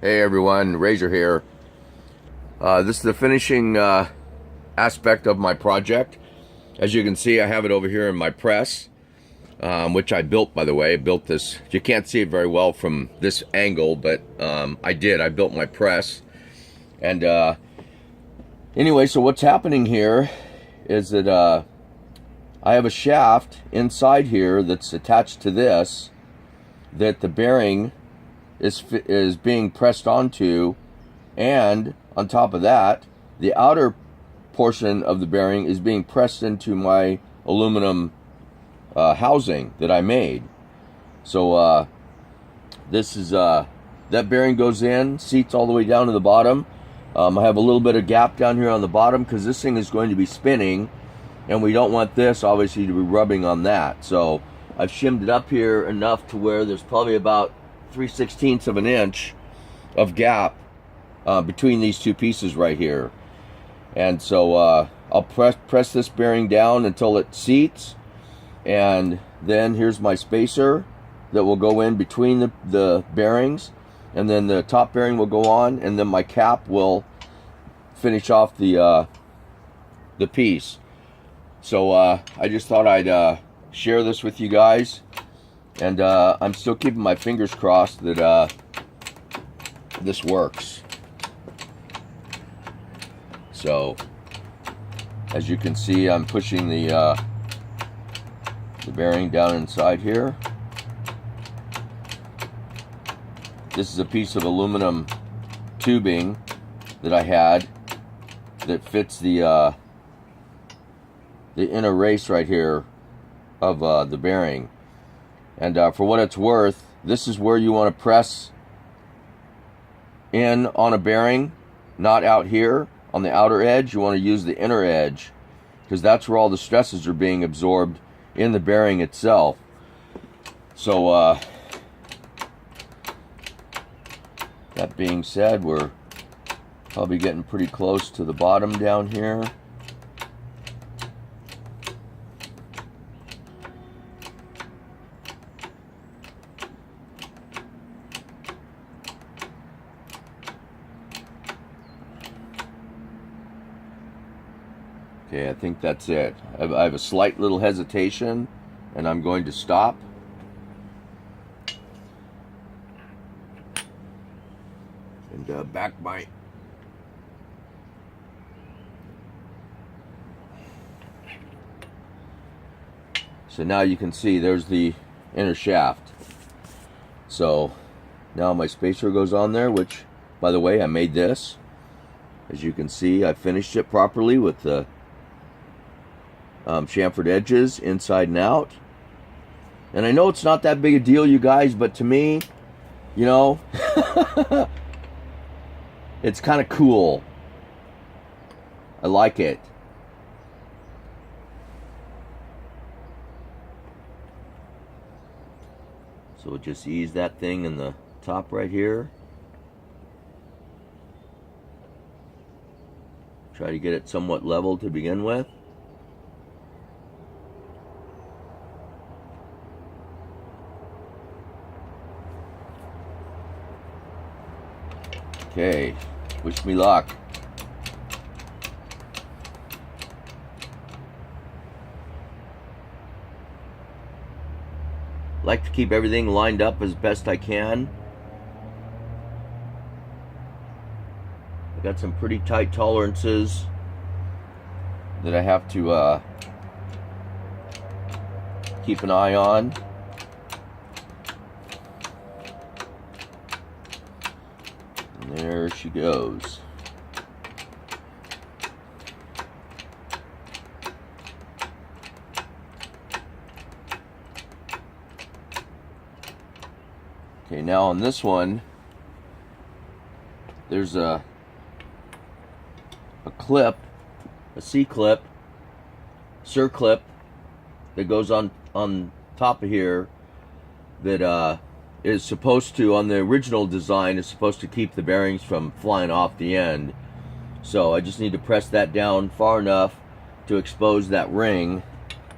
Hey everyone, Razor here. This is the finishing aspect of my project. As you can see, I have it over here in my press, which I built, by the way. I built this. You can't see it very well from this angle, but I did. I built my press. And anyway, so what's happening here is that I have a shaft inside here that's attached to this that the bearing is being pressed onto, and on top of that, the outer portion of the bearing is being pressed into my aluminum housing that I made. So this is that bearing goes in, seats all the way down to the bottom. I have a little bit of gap down here on the bottom because this thing is going to be spinning, and we don't want this obviously to be rubbing on that. So I've shimmed it up here enough to where there's probably about 3/16 of an inch of gap between these two pieces right here. And so I'll press this bearing down until it seats, and then here's my spacer that will go in between the bearings, and then the top bearing will go on, and then my cap will finish off the piece. So I just thought I'd share this with you guys. And I'm still keeping my fingers crossed that this works. So, as you can see, I'm pushing the bearing down inside here. This is a piece of aluminum tubing that I had that fits the inner race right here of the bearing. And for what it's worth, this is where you want to press in on a bearing, not out here on the outer edge. You want to use the inner edge, because that's where all the stresses are being absorbed in the bearing itself. So that being said, we're probably getting pretty close to the bottom down here. Okay, I think that's it. I have a slight little hesitation, and I'm going to stop. And back my... So now you can see there's the inner shaft. So now my spacer goes on there, which, by the way, I made this. As you can see, I finished it properly with the chamfered edges inside and out. And I know it's not that big a deal, you guys, but to me, you know, it's kind of cool. I like it. So we'll just ease that thing in the top right here. Try to get it somewhat level to begin with. Okay, wish me luck. Like to keep everything lined up as best I can. I got some pretty tight tolerances that I have to keep an eye on. There she goes. Okay, now on this one, there's a clip, a C-clip, circlip that goes on top of here that is supposed to, on the original design, is supposed to keep the bearings from flying off the end. So I just need to press that down far enough to expose that ring,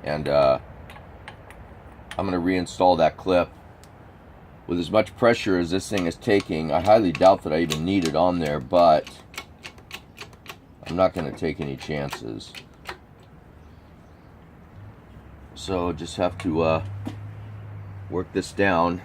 and I'm going to reinstall that clip with as much pressure as this thing is taking, I highly doubt that I even need it on there, but I'm not going to take any chances. So just have to work this down.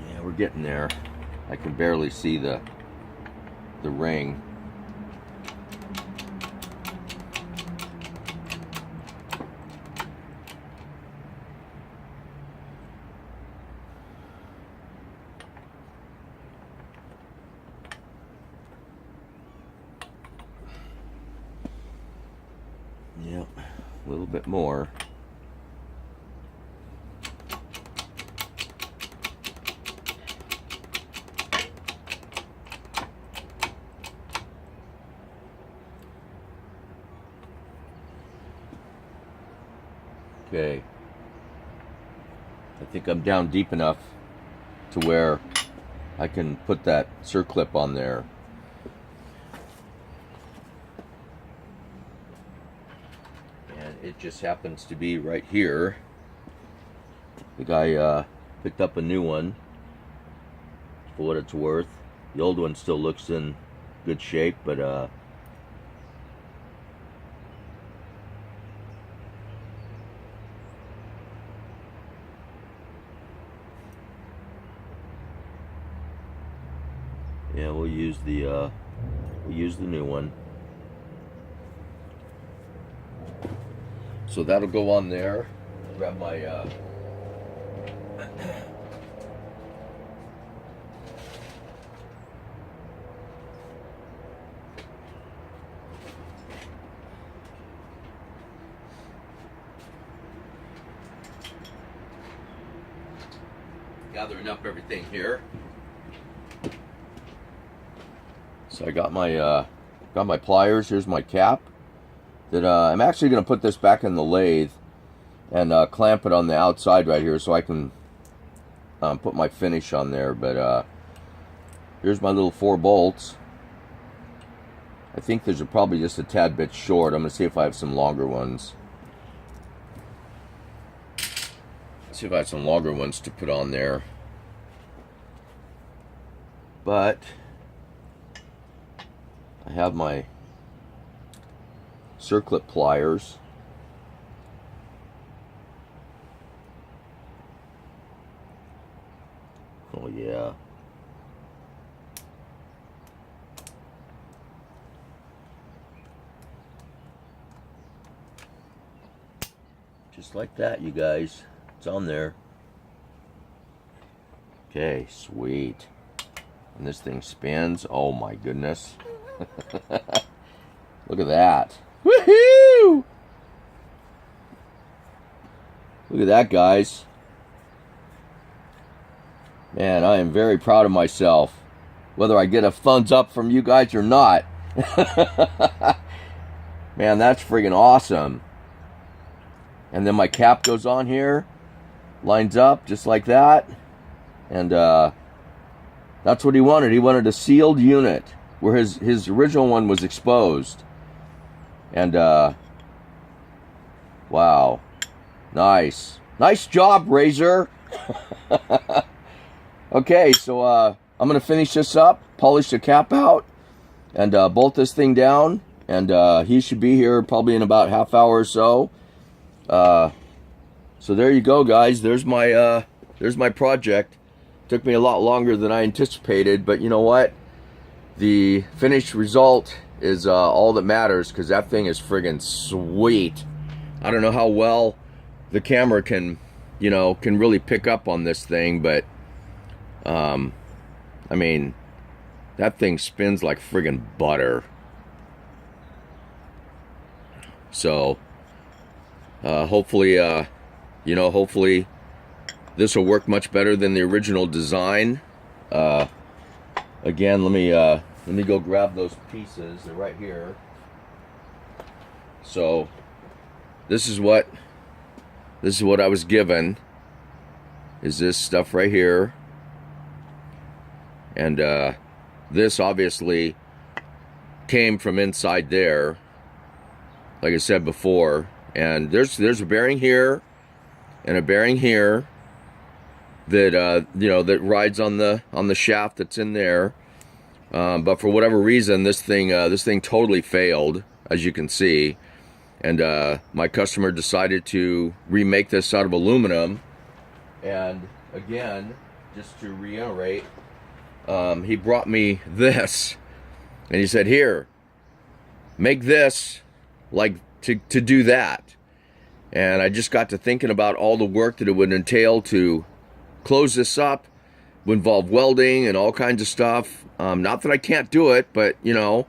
Yeah, we're getting there. I can barely see the ring. Yep, a little bit more. Okay, I think I'm down deep enough to where I can put that circlip on there. And it just happens to be right here. The guy picked up a new one for what it's worth. The old one still looks in good shape, but yeah, we'll use the new one. So that'll go on there. Grab my gathering up everything here. So I got my pliers. Here's my cap. That I'm actually going to put this back in the lathe and clamp it on the outside right here so I can put my finish on there. But here's my little 4 bolts. I think these are probably just a tad bit short. I'm going to see if I have some longer ones. See if I have some longer ones to put on there. But I have my circlip pliers. Oh yeah. Just like that, you guys. It's on there. Okay, sweet. And this thing spins. Oh my goodness. Look at that. Woohoo! Look at that, guys. Man, I am very proud of myself. Whether I get a thumbs up from you guys or not. Man, that's friggin' awesome. And then my cap goes on here. Lines up just like that. And that's what he wanted. He wanted a sealed unit. Where his original one was exposed. And wow, nice job, Razor. Okay, so I'm gonna finish this up, polish the cap out, and bolt this thing down, and he should be here probably in about half hour or so. So there you go, guys. There's my project. Took me a lot longer than I anticipated, but you know what? The finished result is all that matters, because that thing is friggin' sweet. I don't know how well the camera can really pick up on this thing, but I mean, that thing spins like friggin' butter. So hopefully hopefully this will work much better than the original design. Again, let me go grab those pieces. They're right here. So this is what I was given, is this stuff right here. And this obviously came from inside there, like I said before. And there's a bearing here and a bearing here that you know, that rides on the shaft that's in there. But for whatever reason, this thing totally failed, as you can see. And my customer decided to remake this out of aluminum. And again, just to reiterate, he brought me this, and he said, "Here, make this like to do that." And I just got to thinking about all the work that it would entail to close this up. It would involve welding and all kinds of stuff. Not that I can't do it, but you know,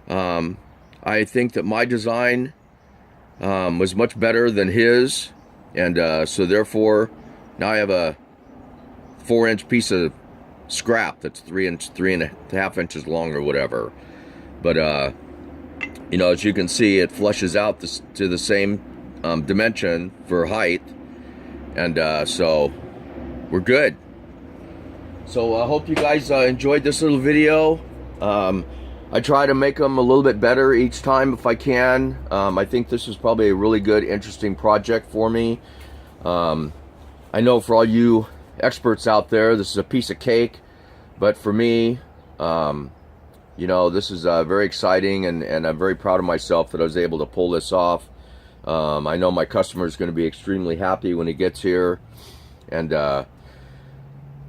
I think that my design was much better than his, and so therefore now I have a 4-inch piece of scrap that's 3.5 inches long or whatever. But you know, as you can see, it flushes out to the same dimension for height, and so we're good. So I hope you guys enjoyed this little video. I try to make them a little bit better each time if I can. I think this is probably a really good, interesting project for me. I know for all you experts out there, this is a piece of cake, but for me, you know, this is very exciting, and I'm very proud of myself that I was able to pull this off. I know my customer is going to be extremely happy when he gets here, and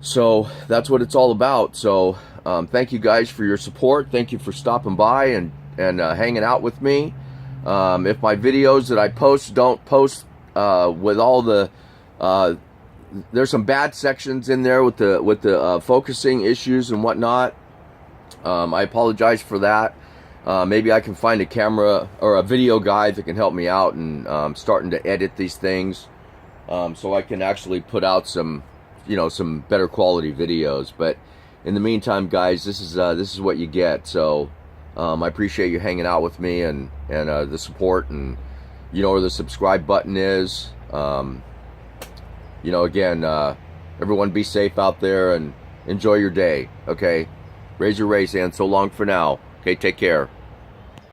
so that's what it's all about. So thank you guys for your support. Thank you for stopping by and hanging out with me. If my videos that I post don't post with all the there's some bad sections in there with the focusing issues and whatnot, I apologize for that. Maybe I can find a camera or a video guy that can help me out, and starting to edit these things so I can actually put out some, you know, some better quality videos. But in the meantime, guys, this is what you get. So I appreciate you hanging out with me and the support, and you know where the subscribe button is. You know, again, everyone be safe out there and enjoy your day. Okay, raise your raise hand. So long for now. Okay, take care.